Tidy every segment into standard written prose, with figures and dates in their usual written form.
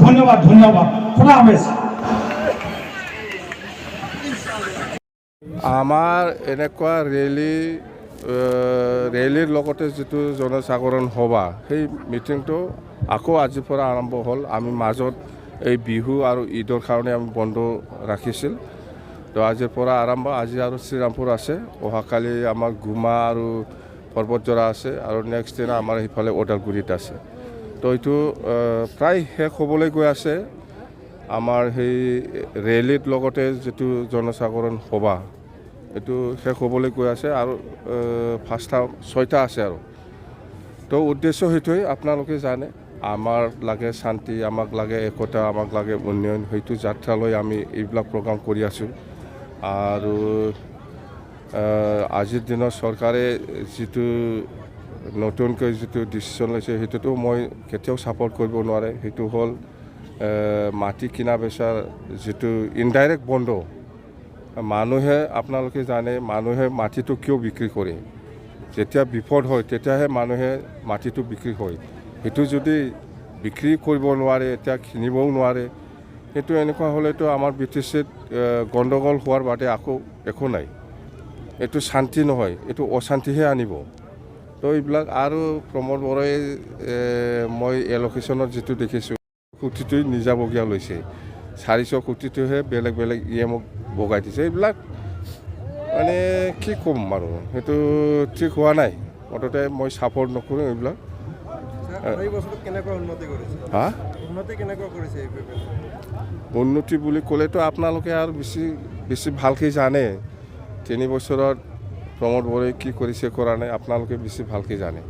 ধন্যবাদ ধন্যবাদ খোদা হাফেজ। আমাৰ এনেকুৱা ৰেলীৰ লগতে যিটো জনজাগৰণ সভা সেই মিটিংটো আকৌ আজিৰ পৰা আৰম্ভ হ'ল। আমি মাজত এই বিহু আৰু ঈদৰ কাৰণে আমি বন্ধ ৰাখিছিল। তো আজিৰ পৰা আৰম্ভ। আজি আৰু শ্ৰীৰামপুৰ আছে, অহাকালি আমাৰ গুমা আৰু পৰ্বতজৰা আছে, আৰু নেক্সট দিনা আমাৰ সেইফালে ওদালগুৰিত আছে। তো এইটো প্ৰায় শেষ হ'বলৈ গৈ আছে। আমাৰ সেই ৰেলীৰ লগতে যিটো জনজাগৰণ সভা এইটো শেষ হ'বলৈ গৈ আছে, আৰু 6টা আছে আৰু। তো উদ্দেশ্য সেইটোৱে, আপোনালোকে জানে আমাৰ লাগে শান্তি, আমাক লাগে একতা, আমাক লাগে উন্নয়ন। সেইটো যাত্ৰালৈ আমি এইবিলাক প্ৰগ্ৰাম কৰি আছোঁ। আৰু আজিৰ দিনত চৰকাৰে যিটো নতুনকৈ যিটো ডিচিশ্যন লৈছে সেইটোতো মই কেতিয়াও ছাপোৰ্ট কৰিব নোৱাৰে। সেইটো হ'ল মাটি কিনা বেচাৰ যিটো ইনডাইৰেক্ট বন্ধ। মানুহে, আপোনালোকে জানে মানুহে মাটিটো কিয় বিক্ৰী কৰে? যেতিয়া বিপদ হয় তেতিয়াহে মানুহে মাটিটো বিক্ৰী হয়। সেইটো যদি বিক্ৰী কৰিব নোৱাৰে, এতিয়া কিনিবও নোৱাৰে, সেইটো এনেকুৱা হ'লেতো আমাৰ BTCত গণ্ডগোল হোৱাৰ বাদে আকৌ একো নাই। এইটো শান্তি নহয়, এইটো অশান্তিহে আনিব। তো এইবিলাক আৰু প্ৰমোদ বৰাই মই এলোকেশ্যনত যিটো দেখিছোঁ, কোটিটো নিজাববীয়া লৈছে, 400 কোটিটোহে বেলেগ বেলেগ EMক বগাই দিছে। এইবিলাক মানে কি ক'ম আৰু, সেইটো ঠিক হোৱা নাই। মুঠতে মই ছাপোৰ্ট নকৰোঁ এইবিলাক। উন্নতি বুলি ক'লেতো আপোনালোকে আৰু বেছি ভালকৈ জানে। 3 বছৰত প্ৰমোদ বৰাই কি কৰিছে কৰা নাই আপোনালোকে বেছি ভালকৈ জানে।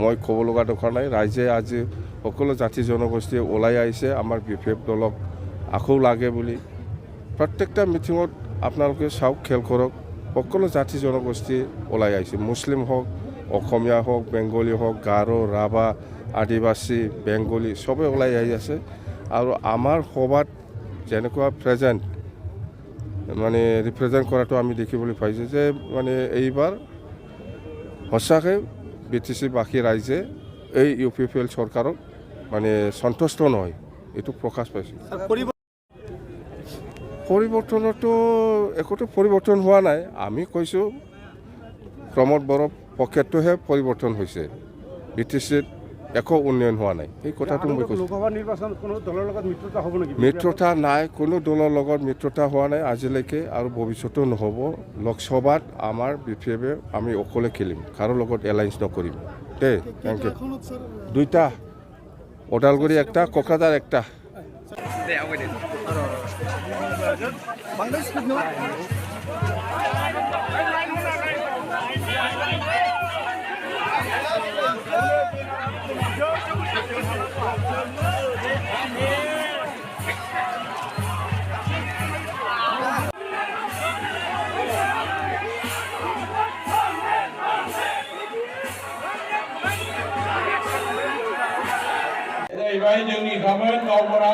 মই ক'ব লগা দৰকাৰ নাই। ৰাইজে আজি সকলো জাতি জনগোষ্ঠীয়ে ওলাই আহিছে আমাৰ BPF দলক আকৌ লাগে বুলি। প্ৰত্যেকটা মিটিঙত আপোনালোকে চাওক, খেল কৰক, সকলো জাতি জনগোষ্ঠী ওলাই আহিছে। মুছলিম হওক, অসমীয়া হওক, বেংগলী হওক, গাৰো, ৰাভা, আদিবাসী, বেংগলী চবেই ওলাই আহি আছে। আৰু আমাৰ সভাত যেনেকুৱা ৰিপ্ৰেজেণ্ট কৰাটো আমি দেখিবলৈ পাইছোঁ যে মানে এইবাৰ সঁচাকৈ BTC-বাসী ৰাইজে এই UPPL চৰকাৰক মানে সন্তুষ্ট নহয়, এইটো প্ৰকাশ পাইছে। পৰিৱৰ্তনতো একোতো পৰিৱৰ্তন হোৱা নাই। আমি কৈছোঁ প্ৰমোদ বড়োৰ পকেটটোহে পৰিৱৰ্তন হৈছে, BTCত একো উন্নয়ন হোৱা নাই। এই কথাটো মই কৈছোঁ। মিত্ৰতা নাই, কোনো দলৰ লগত মিত্ৰতা হোৱা নাই আজিলৈকে, আৰু ভৱিষ্যতেও নহ'ব। লোকসভাত আমাৰ BPF-এ আমি অকলে খেলিম, কাৰো লগত এলায়েন্স নকৰিম দেই। Thank you. 2টা, Udalguri 1টা, Kokrajhar 1টা। Đây vậy nhưng thì không có câu đó